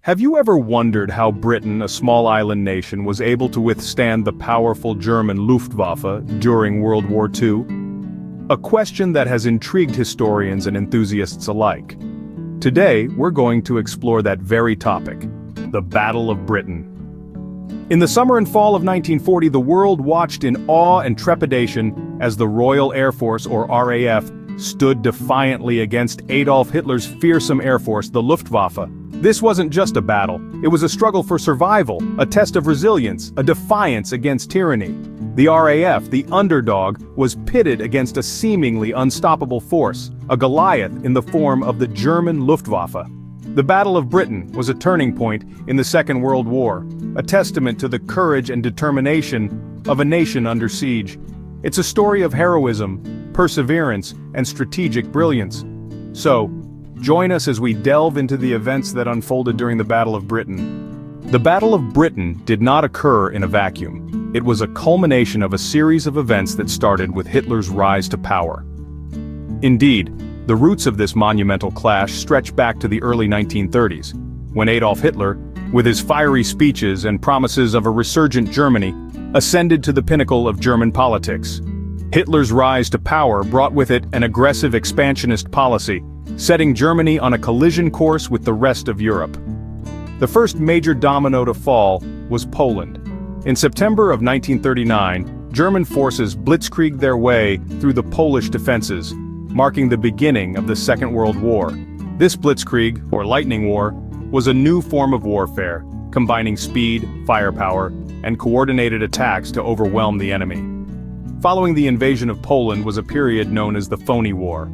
Have you ever wondered how Britain, a small island nation, was able to withstand the powerful German Luftwaffe during World War II? A question that has intrigued historians and enthusiasts alike. Today, we're going to explore that very topic, the Battle of Britain. In the summer and fall of 1940, the world watched in awe and trepidation as the Royal Air Force, or RAF, stood defiantly against Adolf Hitler's fearsome air force, the Luftwaffe. This wasn't just a battle, it was a struggle for survival, a test of resilience, a defiance against tyranny. The RAF, the underdog, was pitted against a seemingly unstoppable force, a Goliath in the form of the German Luftwaffe. The Battle of Britain was a turning point in the Second World War, a testament to the courage and determination of a nation under siege. It's a story of heroism, perseverance, and strategic brilliance. So, join us as we delve into the events that unfolded during the Battle of Britain. The Battle of Britain did not occur in a vacuum. It was a culmination of a series of events that started with Hitler's rise to power. Indeed, the roots of this monumental clash stretch back to the early 1930s, when Adolf Hitler, with his fiery speeches and promises of a resurgent Germany, ascended to the pinnacle of German politics. Hitler's rise to power brought with it an aggressive expansionist policy, setting Germany on a collision course with the rest of Europe. The first major domino to fall was Poland. In September of 1939, German forces blitzkrieged their way through the Polish defenses, marking the beginning of the Second World War. This blitzkrieg, or lightning war, was a new form of warfare, combining speed, firepower, and coordinated attacks to overwhelm the enemy. Following the invasion of Poland was a period known as the Phony War.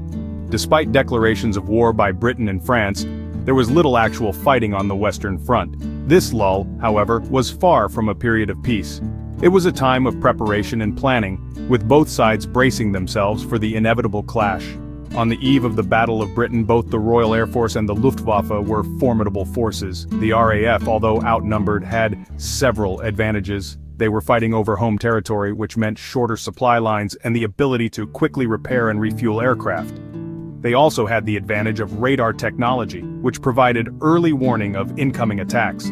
Despite declarations of war by Britain and France, there was little actual fighting on the Western Front. This lull, however, was far from a period of peace. It was a time of preparation and planning, with both sides bracing themselves for the inevitable clash. On the eve of the Battle of Britain, both the Royal Air Force and the Luftwaffe were formidable forces. The RAF, although outnumbered, had several advantages. They were fighting over home territory, which meant shorter supply lines and the ability to quickly repair and refuel aircraft. They also had the advantage of radar technology, which provided early warning of incoming attacks.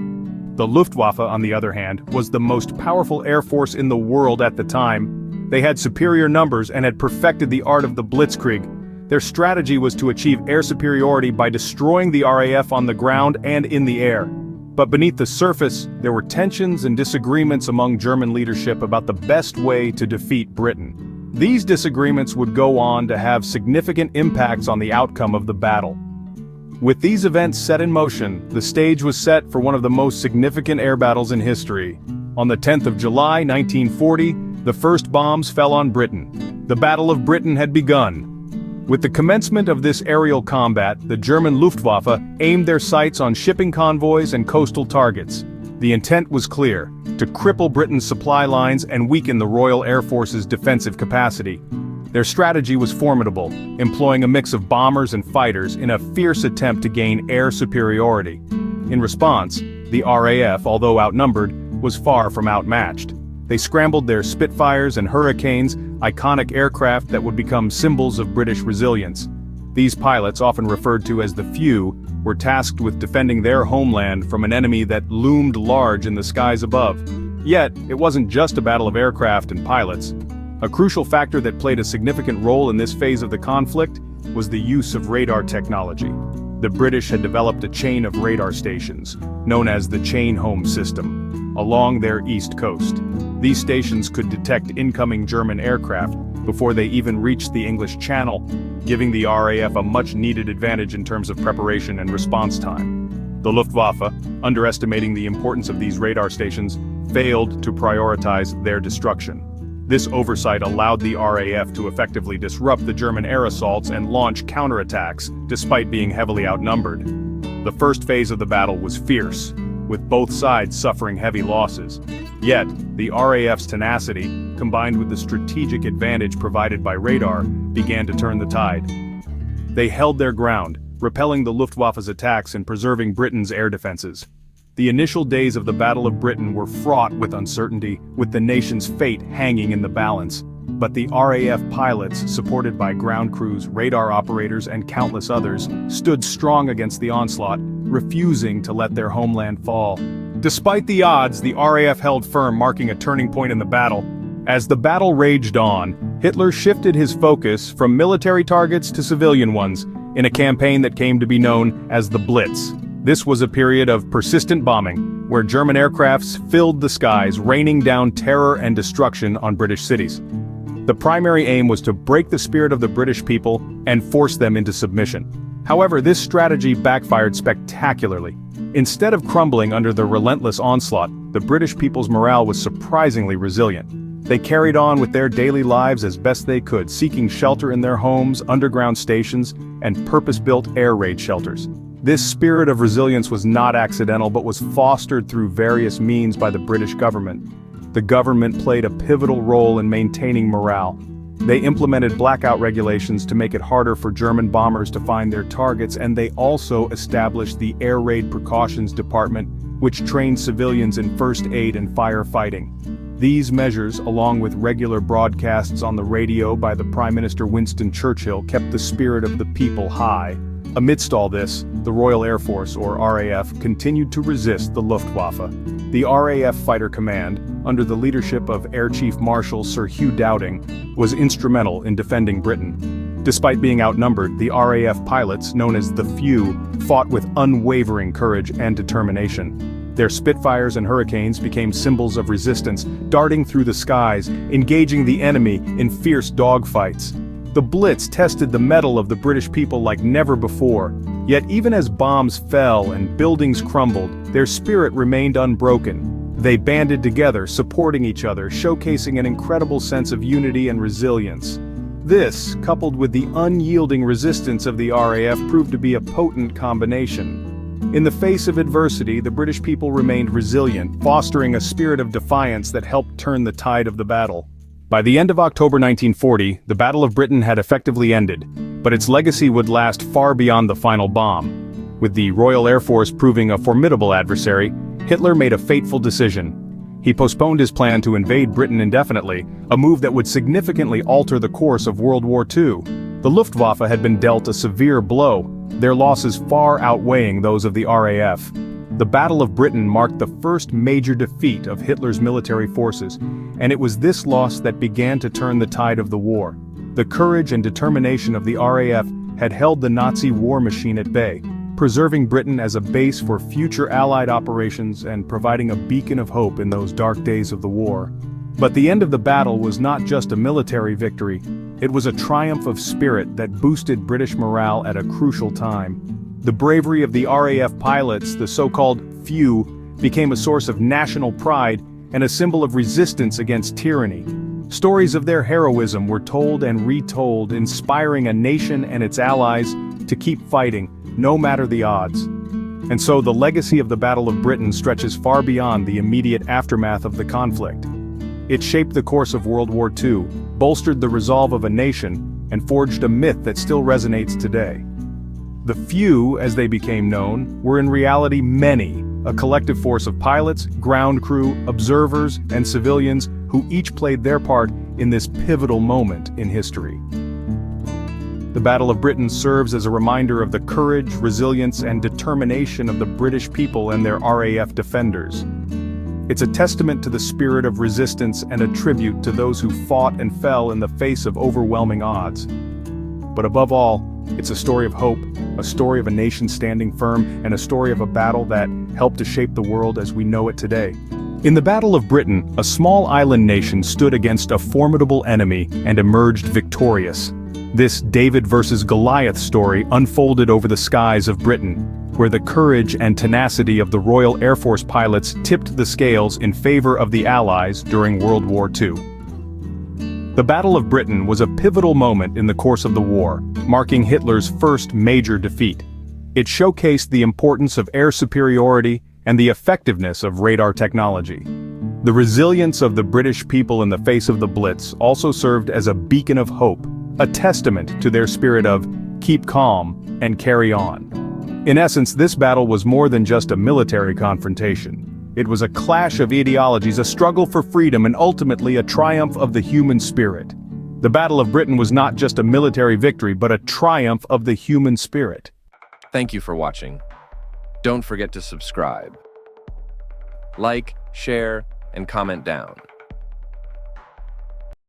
The Luftwaffe, on the other hand, was the most powerful air force in the world at the time. They had superior numbers and had perfected the art of the blitzkrieg. Their strategy was to achieve air superiority by destroying the RAF on the ground and in the air. But beneath the surface, there were tensions and disagreements among German leadership about the best way to defeat Britain. These disagreements would go on to have significant impacts on the outcome of the battle. With these events set in motion, the stage was set for one of the most significant air battles in history. On the 10th of July, 1940, the first bombs fell on Britain. The Battle of Britain had begun. With the commencement of this aerial combat, the German Luftwaffe aimed their sights on shipping convoys and coastal targets. The intent was clear: to cripple Britain's supply lines and weaken the Royal Air Force's defensive capacity. Their strategy was formidable, employing a mix of bombers and fighters in a fierce attempt to gain air superiority. In response, the RAF, although outnumbered, was far from outmatched. They scrambled their Spitfires and Hurricanes, iconic aircraft that would become symbols of British resilience. These pilots, often referred to as the Few, were tasked with defending their homeland from an enemy that loomed large in the skies above. Yet, it wasn't just a battle of aircraft and pilots. A crucial factor that played a significant role in this phase of the conflict was the use of radar technology. The British had developed a chain of radar stations, known as the Chain Home System, along their east coast. These stations could detect incoming German aircraft before they even reached the English Channel, giving the RAF a much-needed advantage in terms of preparation and response time. The Luftwaffe, underestimating the importance of these radar stations, failed to prioritize their destruction. This oversight allowed the RAF to effectively disrupt the German air assaults and launch counterattacks, despite being heavily outnumbered. The first phase of the battle was fierce, with both sides suffering heavy losses. Yet, the RAF's tenacity, combined with the strategic advantage provided by radar, began to turn the tide. They held their ground, repelling the Luftwaffe's attacks and preserving Britain's air defenses. The initial days of the Battle of Britain were fraught with uncertainty, with the nation's fate hanging in the balance. But the RAF pilots, supported by ground crews, radar operators, and countless others, stood strong against the onslaught, refusing to let their homeland fall. Despite the odds, the RAF held firm, marking a turning point in the battle. As the battle raged on, Hitler shifted his focus from military targets to civilian ones, in a campaign that came to be known as the Blitz. This was a period of persistent bombing, where German aircrafts filled the skies, raining down terror and destruction on British cities. The primary aim was to break the spirit of the British people and force them into submission. However, this strategy backfired spectacularly. Instead of crumbling under the relentless onslaught, the British people's morale was surprisingly resilient. They carried on with their daily lives as best they could, seeking shelter in their homes, underground stations, and purpose-built air raid shelters. This spirit of resilience was not accidental but was fostered through various means by the British government. The government played a pivotal role in maintaining morale. They implemented blackout regulations to make it harder for German bombers to find their targets, and they also established the Air Raid Precautions Department, which trained civilians in first aid and firefighting. These measures, along with regular broadcasts on the radio by the Prime Minister Winston Churchill, kept the spirit of the people high. Amidst all this, the Royal Air Force, or RAF, continued to resist the Luftwaffe. The RAF Fighter Command, under the leadership of Air Chief Marshal Sir Hugh Dowding, was instrumental in defending Britain. Despite being outnumbered, the RAF pilots, known as the Few, fought with unwavering courage and determination. Their Spitfires and Hurricanes became symbols of resistance, darting through the skies, engaging the enemy in fierce dogfights. The Blitz tested the mettle of the British people like never before. Yet even as bombs fell and buildings crumbled, their spirit remained unbroken. They banded together, supporting each other, showcasing an incredible sense of unity and resilience. This, coupled with the unyielding resistance of the RAF, proved to be a potent combination. In the face of adversity, the British people remained resilient, fostering a spirit of defiance that helped turn the tide of the battle. By the end of October 1940, the Battle of Britain had effectively ended, but its legacy would last far beyond the final bomb. With the Royal Air Force proving a formidable adversary, Hitler made a fateful decision. He postponed his plan to invade Britain indefinitely, a move that would significantly alter the course of World War II. The Luftwaffe had been dealt a severe blow, their losses far outweighing those of the RAF. The Battle of Britain marked the first major defeat of Hitler's military forces, and it was this loss that began to turn the tide of the war. The courage and determination of the RAF had held the Nazi war machine at bay, preserving Britain as a base for future Allied operations and providing a beacon of hope in those dark days of the war. But the end of the battle was not just a military victory, it was a triumph of spirit that boosted British morale at a crucial time. The bravery of the RAF pilots, the so-called Few, became a source of national pride and a symbol of resistance against tyranny. Stories of their heroism were told and retold, inspiring a nation and its allies to keep fighting, no matter the odds. And so the legacy of the Battle of Britain stretches far beyond the immediate aftermath of the conflict. It shaped the course of World War II, bolstered the resolve of a nation, and forged a myth that still resonates today. The Few, as they became known, were in reality many, a collective force of pilots, ground crew, observers, and civilians who each played their part in this pivotal moment in history. The Battle of Britain serves as a reminder of the courage, resilience, and determination of the British people and their RAF defenders. It's a testament to the spirit of resistance and a tribute to those who fought and fell in the face of overwhelming odds. But above all, it's a story of hope, a story of a nation standing firm, and a story of a battle that helped to shape the world as we know it today. In the Battle of Britain, a small island nation stood against a formidable enemy and emerged victorious. This David versus Goliath story unfolded over the skies of Britain, where the courage and tenacity of the Royal Air Force pilots tipped the scales in favor of the Allies during World War II. The Battle of Britain was a pivotal moment in the course of the war, marking Hitler's first major defeat. It showcased the importance of air superiority and the effectiveness of radar technology. The resilience of the British people in the face of the Blitz also served as a beacon of hope, a testament to their spirit of keep calm and carry on. In essence, this battle was more than just a military confrontation. It was a clash of ideologies, a struggle for freedom, and ultimately a triumph of the human spirit. The Battle of Britain was not just a military victory, but a triumph of the human spirit. Thank you for watching. Don't forget to subscribe. Like, share, and comment down.